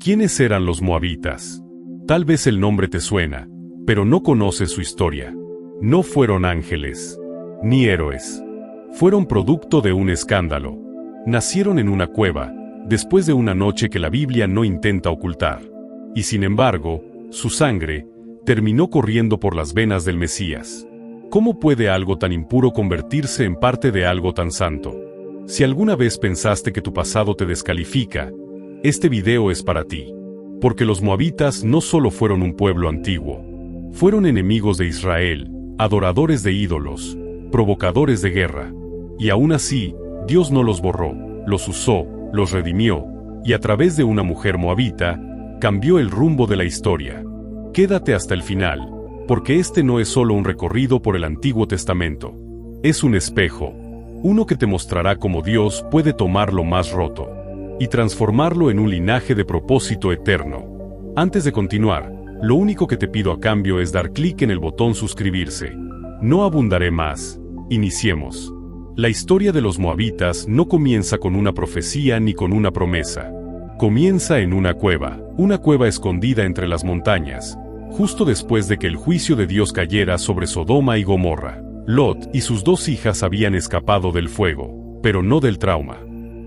¿Quiénes eran los moabitas? Tal vez el nombre te suena, pero no conoces su historia. No fueron ángeles, ni héroes. Fueron producto de un escándalo. Nacieron en una cueva, después de una noche que la Biblia no intenta ocultar. Y sin embargo, su sangre terminó corriendo por las venas del Mesías. ¿Cómo puede algo tan impuro convertirse en parte de algo tan santo? Si alguna vez pensaste que tu pasado te descalifica, este video es para ti. Porque los moabitas no solo fueron un pueblo antiguo, fueron enemigos de Israel, adoradores de ídolos, provocadores de guerra. Y aún así, Dios no los borró, los usó, los redimió, y a través de una mujer moabita, cambió el rumbo de la historia. Quédate hasta el final, porque este no es solo un recorrido por el Antiguo Testamento. Es un espejo, uno que te mostrará cómo Dios puede tomar lo más roto y transformarlo en un linaje de propósito eterno. Antes de continuar, lo único que te pido a cambio es dar clic en el botón suscribirse. No abundaré más. Iniciemos. La historia de los moabitas no comienza con una profecía ni con una promesa. Comienza en una cueva escondida entre las montañas, justo después de que el juicio de Dios cayera sobre Sodoma y Gomorra. Lot y sus 2 hijas habían escapado del fuego, pero no del trauma.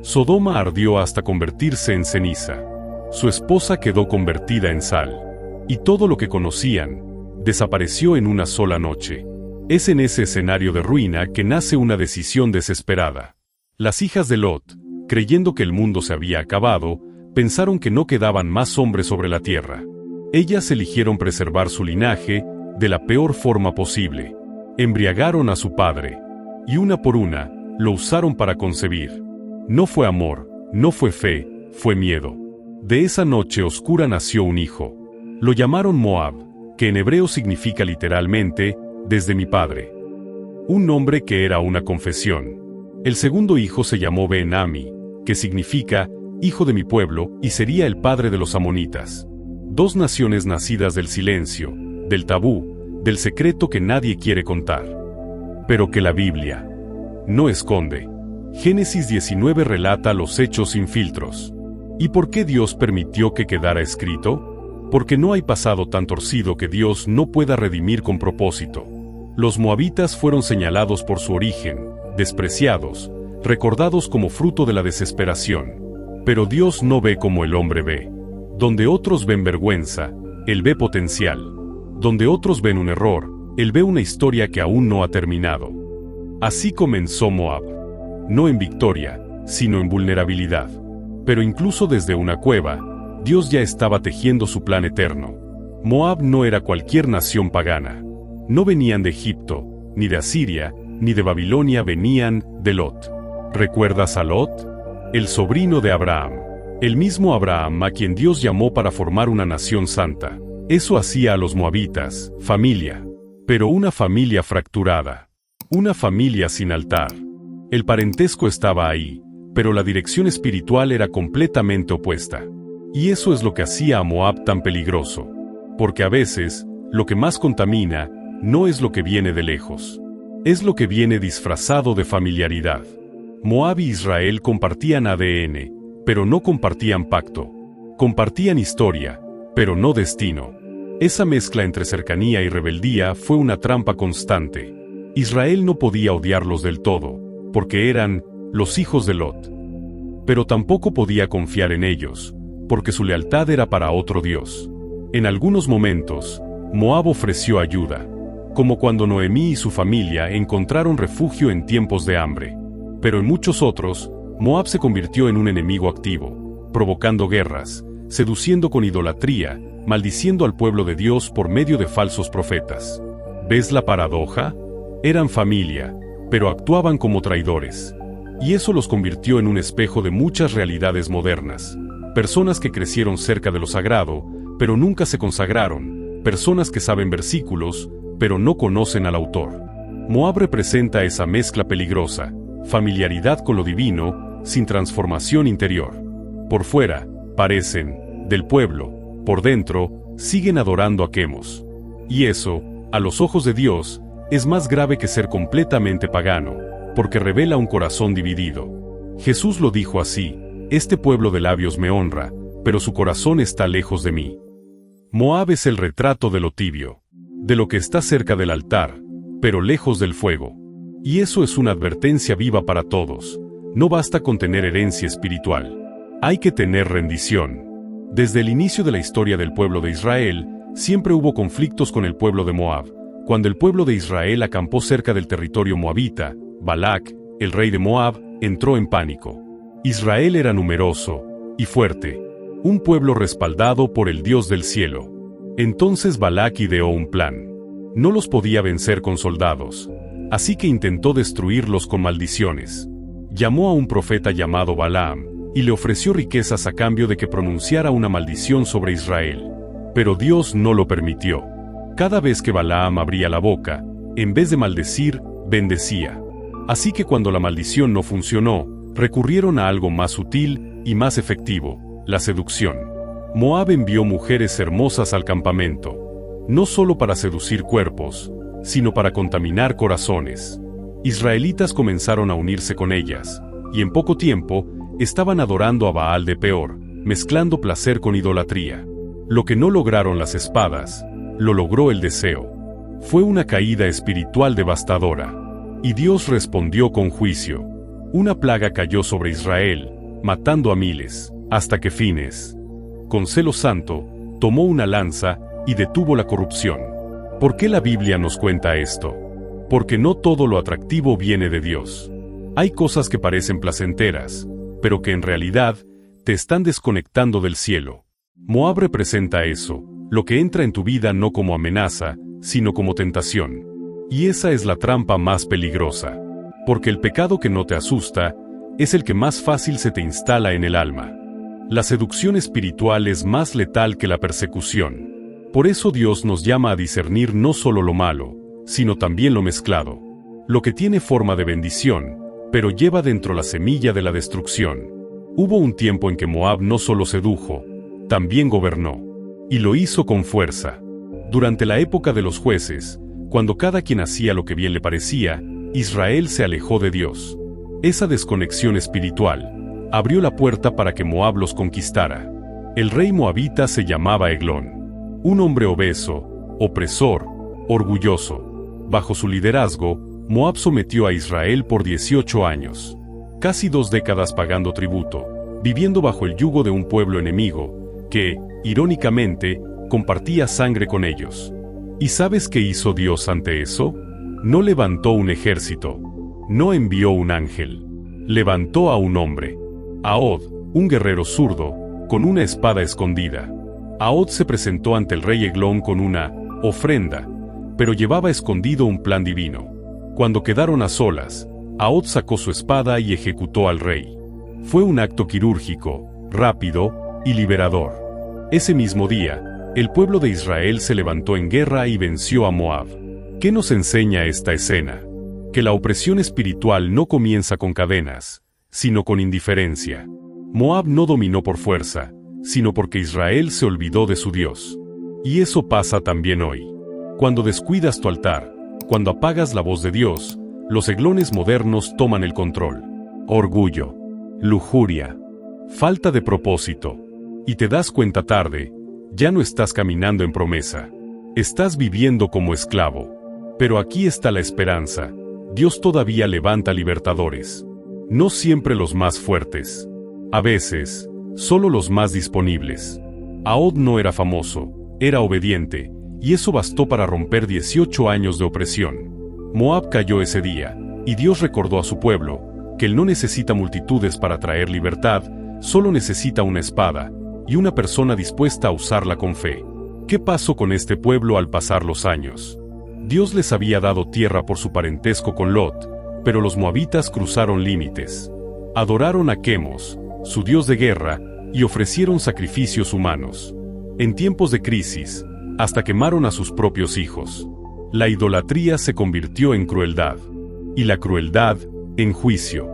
Sodoma ardió hasta convertirse en ceniza. Su esposa quedó convertida en sal. Y todo lo que conocían desapareció en una sola noche. Es en ese escenario de ruina que nace una decisión desesperada. Las hijas de Lot, creyendo que el mundo se había acabado, pensaron que no quedaban más hombres sobre la tierra. Ellas eligieron preservar su linaje de la peor forma posible. Embriagaron a su padre, y una por una, lo usaron para concebir. No fue amor, no fue fe, fue miedo. De esa noche oscura nació un hijo. Lo llamaron Moab, que en hebreo significa literalmente, desde mi padre. Un nombre que era una confesión. El segundo hijo se llamó Ben-Ami, que significa, hijo de mi pueblo, y sería el padre de los amonitas. 2 naciones nacidas del silencio, del tabú, del secreto que nadie quiere contar. Pero que la Biblia no esconde. Génesis 19 relata los hechos sin filtros. ¿Y por qué Dios permitió que quedara escrito? Porque no hay pasado tan torcido que Dios no pueda redimir con propósito. Los moabitas fueron señalados por su origen, despreciados, recordados como fruto de la desesperación. Pero Dios no ve como el hombre ve. Donde otros ven vergüenza, Él ve potencial. Donde otros ven un error, Él ve una historia que aún no ha terminado. Así comenzó Moab. No en victoria, sino en vulnerabilidad. Pero incluso desde una cueva, Dios ya estaba tejiendo su plan eterno. Moab no era cualquier nación pagana. No venían de Egipto, ni de Asiria, ni de Babilonia, venían de Lot. ¿Recuerdas a Lot? El sobrino de Abraham. El mismo Abraham a quien Dios llamó para formar una nación santa. Eso hacía a los moabitas, familia. Pero una familia fracturada. Una familia sin altar. El parentesco estaba ahí, pero la dirección espiritual era completamente opuesta. Y eso es lo que hacía a Moab tan peligroso. Porque a veces, lo que más contamina, no es lo que viene de lejos. Es lo que viene disfrazado de familiaridad. Moab y Israel compartían ADN, pero no compartían pacto. Compartían historia, pero no destino. Esa mezcla entre cercanía y rebeldía fue una trampa constante. Israel no podía odiarlos del todo, porque eran los hijos de Lot. Pero tampoco podía confiar en ellos, porque su lealtad era para otro Dios. En algunos momentos, Moab ofreció ayuda, como cuando Noemí y su familia encontraron refugio en tiempos de hambre. Pero en muchos otros, Moab se convirtió en un enemigo activo, provocando guerras, seduciendo con idolatría, maldiciendo al pueblo de Dios por medio de falsos profetas. ¿Ves la paradoja? Eran familia, pero actuaban como traidores. Y eso los convirtió en un espejo de muchas realidades modernas. Personas que crecieron cerca de lo sagrado, pero nunca se consagraron. Personas que saben versículos, pero no conocen al autor. Moab representa esa mezcla peligrosa, familiaridad con lo divino, sin transformación interior. Por fuera, parecen del pueblo, por dentro, siguen adorando a Quemos. Y eso, a los ojos de Dios, es más grave que ser completamente pagano, porque revela un corazón dividido. Jesús lo dijo así: este pueblo de labios me honra, pero su corazón está lejos de mí. Moab es el retrato de lo tibio, de lo que está cerca del altar, pero lejos del fuego. Y eso es una advertencia viva para todos. No basta con tener herencia espiritual. Hay que tener rendición. Desde el inicio de la historia del pueblo de Israel, siempre hubo conflictos con el pueblo de Moab. Cuando el pueblo de Israel acampó cerca del territorio moabita, Balac, el rey de Moab, entró en pánico. Israel era numeroso y fuerte, un pueblo respaldado por el Dios del cielo. Entonces Balac ideó un plan. No los podía vencer con soldados, así que intentó destruirlos con maldiciones. Llamó a un profeta llamado Balaam, y le ofreció riquezas a cambio de que pronunciara una maldición sobre Israel. Pero Dios no lo permitió. Cada vez que Balaam abría la boca, en vez de maldecir, bendecía. Así que cuando la maldición no funcionó, recurrieron a algo más sutil y más efectivo, la seducción. Moab envió mujeres hermosas al campamento, no solo para seducir cuerpos, sino para contaminar corazones. Israelitas comenzaron a unirse con ellas, y en poco tiempo, estaban adorando a Baal de Peor, mezclando placer con idolatría. Lo que no lograron las espadas, lo logró el deseo. Fue una caída espiritual devastadora. Y Dios respondió con juicio. Una plaga cayó sobre Israel, matando a miles, hasta que Fines, con celo santo, tomó una lanza y detuvo la corrupción. ¿Por qué la Biblia nos cuenta esto? Porque no todo lo atractivo viene de Dios. Hay cosas que parecen placenteras, pero que en realidad te están desconectando del cielo. Moab representa eso, lo que entra en tu vida no como amenaza, sino como tentación. Y esa es la trampa más peligrosa. Porque el pecado que no te asusta, es el que más fácil se te instala en el alma. La seducción espiritual es más letal que la persecución. Por eso Dios nos llama a discernir no solo lo malo, sino también lo mezclado. Lo que tiene forma de bendición, pero lleva dentro la semilla de la destrucción. Hubo un tiempo en que Moab no solo sedujo, también gobernó. Y lo hizo con fuerza. Durante la época de los jueces, cuando cada quien hacía lo que bien le parecía, Israel se alejó de Dios. Esa desconexión espiritual abrió la puerta para que Moab los conquistara. El rey moabita se llamaba Eglón. Un hombre obeso, opresor, orgulloso. Bajo su liderazgo, Moab sometió a Israel por 18 años. Casi 2 décadas pagando tributo, viviendo bajo el yugo de un pueblo enemigo, que, irónicamente, compartía sangre con ellos. ¿Y sabes qué hizo Dios ante eso? No levantó un ejército, no envió un ángel. Levantó a un hombre, a Og, un guerrero zurdo, con una espada escondida. Og se presentó ante el rey Eglón con una ofrenda, pero llevaba escondido un plan divino. Cuando quedaron a solas, Og sacó su espada y ejecutó al rey. Fue un acto quirúrgico, rápido y liberador. Ese mismo día, el pueblo de Israel se levantó en guerra y venció a Moab. ¿Qué nos enseña esta escena? Que la opresión espiritual no comienza con cadenas, sino con indiferencia. Moab no dominó por fuerza, sino porque Israel se olvidó de su Dios. Y eso pasa también hoy. Cuando descuidas tu altar, cuando apagas la voz de Dios, los eglones modernos toman el control. Orgullo, lujuria, falta de propósito. Y te das cuenta tarde, ya no estás caminando en promesa. Estás viviendo como esclavo. Pero aquí está la esperanza. Dios todavía levanta libertadores. No siempre los más fuertes. A veces, solo los más disponibles. Og no era famoso, era obediente, y eso bastó para romper 18 años de opresión. Moab cayó ese día, y Dios recordó a su pueblo, que él no necesita multitudes para traer libertad, solo necesita una espada, y una persona dispuesta a usarla con fe. ¿Qué pasó con este pueblo al pasar los años? Dios les había dado tierra por su parentesco con Lot, pero los moabitas cruzaron límites. Adoraron a Quemos, su dios de guerra, y ofrecieron sacrificios humanos. En tiempos de crisis, hasta quemaron a sus propios hijos. La idolatría se convirtió en crueldad, y la crueldad, en juicio.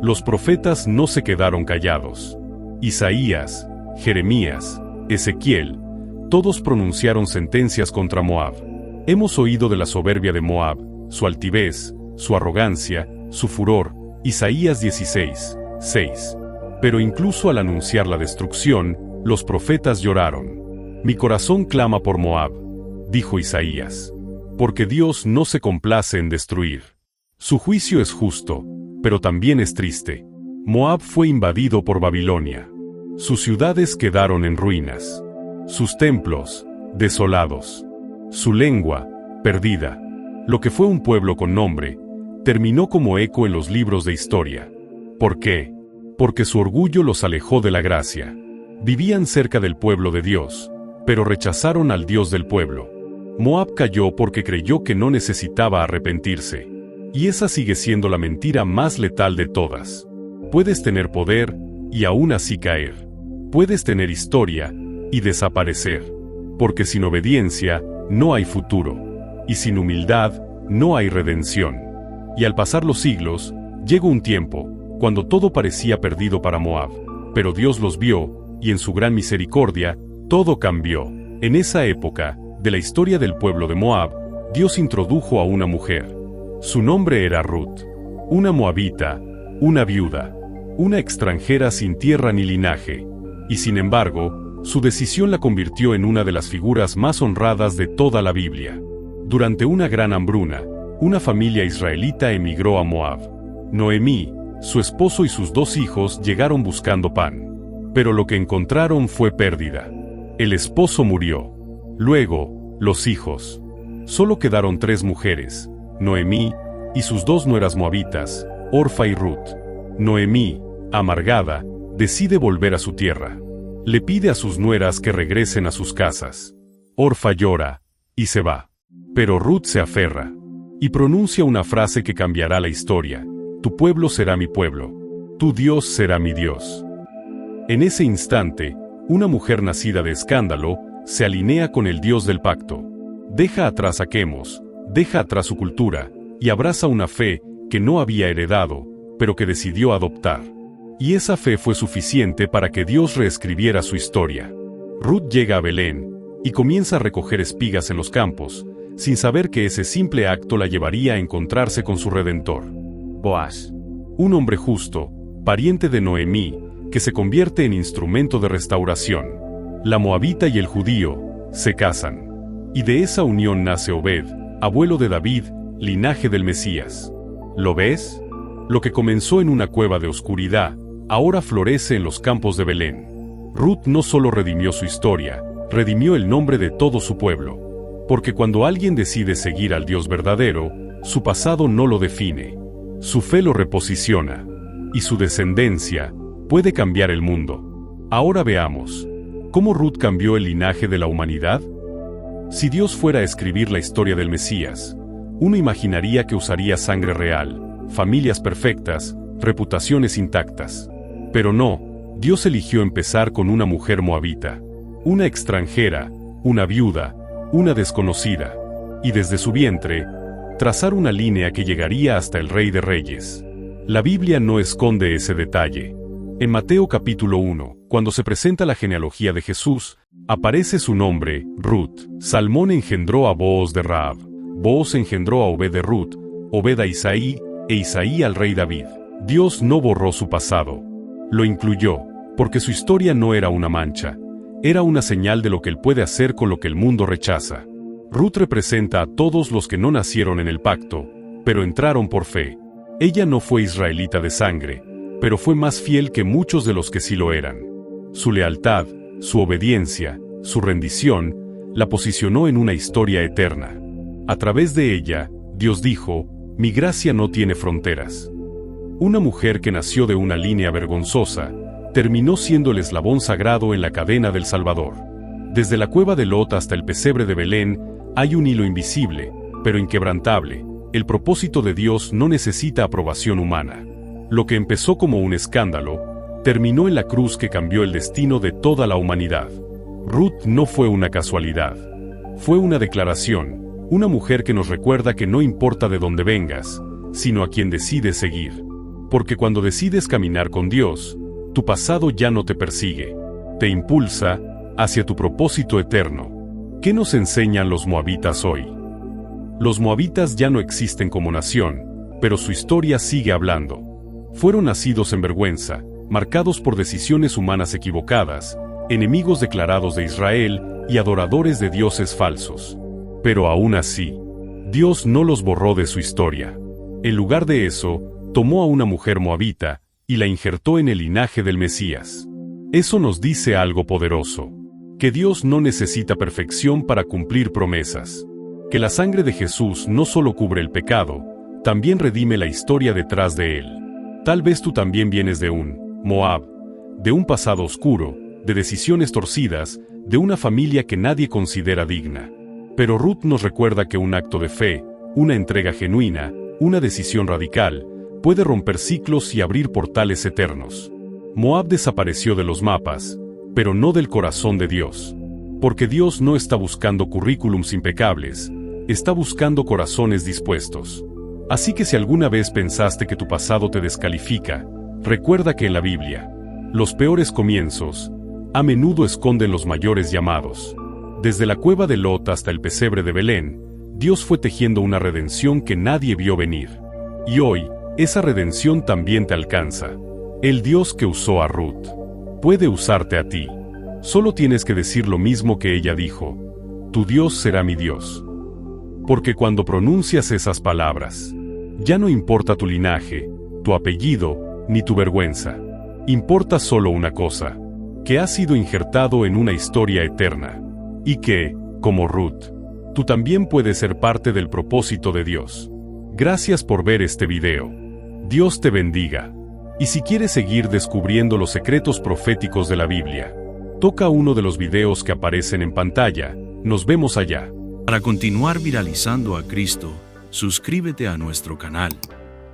Los profetas no se quedaron callados. Isaías, Jeremías, Ezequiel, todos pronunciaron sentencias contra Moab. Hemos oído de la soberbia de Moab, su altivez, su arrogancia, su furor, Isaías 16:6. Pero incluso al anunciar la destrucción, Los profetas lloraron. Mi corazón clama por Moab, dijo Isaías. Porque Dios no se complace en destruir. Su juicio es justo, pero también es triste. Moab fue invadido por Babilonia. Sus ciudades quedaron en ruinas. Sus templos, desolados. Su lengua, perdida. Lo que fue un pueblo con nombre, terminó como eco en los libros de historia. ¿Por qué? Porque su orgullo los alejó de la gracia. Vivían cerca del pueblo de Dios, pero rechazaron al Dios del pueblo. Moab cayó porque creyó que no necesitaba arrepentirse. Y esa sigue siendo la mentira más letal de todas. Puedes tener poder, y aún así caer. Puedes tener historia, y desaparecer. Porque sin obediencia, no hay futuro. Y sin humildad, no hay redención. Y al pasar los siglos, llegó un tiempo, cuando todo parecía perdido para Moab. Pero Dios los vio, y en su gran misericordia, todo cambió. En esa época, de la historia del pueblo de Moab, Dios introdujo a una mujer. Su nombre era Ruth. Una moabita, una viuda, una extranjera sin tierra ni linaje. Y sin embargo, su decisión la convirtió en una de las figuras más honradas de toda la Biblia. Durante una gran hambruna, una familia israelita emigró a Moab. Noemí, su esposo y sus 2 hijos llegaron buscando pan. Pero lo que encontraron fue pérdida. El esposo murió. Luego, los hijos. Solo quedaron 3 mujeres, Noemí y sus 2 nueras moabitas, Orfa y Ruth. Noemí, amargada, decide volver a su tierra. Le pide a sus nueras que regresen a sus casas. Orfa llora y se va. Pero Ruth se aferra y pronuncia una frase que cambiará la historia. Tu pueblo será mi pueblo. Tu Dios será mi Dios. En ese instante, una mujer nacida de escándalo se alinea con el Dios del pacto. Deja atrás a Quemos, deja atrás su cultura, y abraza una fe que no había heredado, pero que decidió adoptar. Y esa fe fue suficiente para que Dios reescribiera su historia. Ruth llega a Belén, y comienza a recoger espigas en los campos, sin saber que ese simple acto la llevaría a encontrarse con su Redentor. Boaz, un hombre justo, pariente de Noemí, que se convierte en instrumento de restauración. La moabita y el judío se casan. Y de esa unión nace Obed, abuelo de David, linaje del Mesías. ¿Lo ves? Lo que comenzó en una cueva de oscuridad, ahora florece en los campos de Belén. Ruth no solo redimió su historia, redimió el nombre de todo su pueblo. Porque cuando alguien decide seguir al Dios verdadero, su pasado no lo define. Su fe lo reposiciona. Y su descendencia puede cambiar el mundo. Ahora veamos. ¿Cómo Ruth cambió el linaje de la humanidad? Si Dios fuera a escribir la historia del Mesías, uno imaginaría que usaría sangre real, familias perfectas, reputaciones intactas. Pero no, Dios eligió empezar con una mujer moabita, una extranjera, una viuda, una desconocida, y desde su vientre, trazar una línea que llegaría hasta el Rey de Reyes. La Biblia no esconde ese detalle. En Mateo capítulo 1, cuando se presenta la genealogía de Jesús, aparece su nombre, Ruth. Salmón engendró a Booz de Rahab. Booz engendró a Obed de Ruth, Obed a Isaí, e Isaí al rey David. Dios no borró su pasado. Lo incluyó, porque su historia no era una mancha. Era una señal de lo que Él puede hacer con lo que el mundo rechaza. Ruth representa a todos los que no nacieron en el pacto, pero entraron por fe. Ella no fue israelita de sangre, pero fue más fiel que muchos de los que sí lo eran. Su lealtad, su obediencia, su rendición, la posicionó en una historia eterna. A través de ella, Dios dijo, mi gracia no tiene fronteras. Una mujer que nació de una línea vergonzosa, terminó siendo el eslabón sagrado en la cadena del Salvador. Desde la cueva de Lot hasta el pesebre de Belén, hay un hilo invisible, pero inquebrantable. El propósito de Dios no necesita aprobación humana. Lo que empezó como un escándalo, terminó en la cruz que cambió el destino de toda la humanidad. Ruth no fue una casualidad. Fue una declaración, una mujer que nos recuerda que no importa de dónde vengas, sino a quien decides seguir. Porque cuando decides caminar con Dios, tu pasado ya no te persigue, te impulsa hacia tu propósito eterno. ¿Qué nos enseñan los moabitas hoy? Los moabitas ya no existen como nación, pero su historia sigue hablando. Fueron nacidos en vergüenza, marcados por decisiones humanas equivocadas, enemigos declarados de Israel y adoradores de dioses falsos. Pero aún así, Dios no los borró de su historia. En lugar de eso, tomó a una mujer moabita y la injertó en el linaje del Mesías. Eso nos dice algo poderoso: que Dios no necesita perfección para cumplir promesas. Que la sangre de Jesús no solo cubre el pecado, también redime la historia detrás de él. Tal vez tú también vienes de un Moab, de un pasado oscuro, de decisiones torcidas, de una familia que nadie considera digna. Pero Ruth nos recuerda que un acto de fe, una entrega genuina, una decisión radical, puede romper ciclos y abrir portales eternos. Moab desapareció de los mapas, pero no del corazón de Dios. Porque Dios no está buscando currículums impecables, está buscando corazones dispuestos. Así que si alguna vez pensaste que tu pasado te descalifica, recuerda que en la Biblia, los peores comienzos, a menudo esconden los mayores llamados. Desde la cueva de Lot hasta el pesebre de Belén, Dios fue tejiendo una redención que nadie vio venir. Y hoy, esa redención también te alcanza. El Dios que usó a Ruth puede usarte a ti. Solo tienes que decir lo mismo que ella dijo: tu Dios será mi Dios. Porque cuando pronuncias esas palabras, ya no importa tu linaje, tu apellido, ni tu vergüenza. Importa solo una cosa: que has sido injertado en una historia eterna. Y que, como Ruth, tú también puedes ser parte del propósito de Dios. Gracias por ver este video. Dios te bendiga. Y si quieres seguir descubriendo los secretos proféticos de la Biblia, toca uno de los videos que aparecen en pantalla. Nos vemos allá. Para continuar viralizando a Cristo, suscríbete a nuestro canal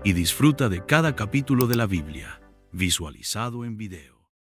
y disfruta de cada capítulo de la Biblia visualizado en video.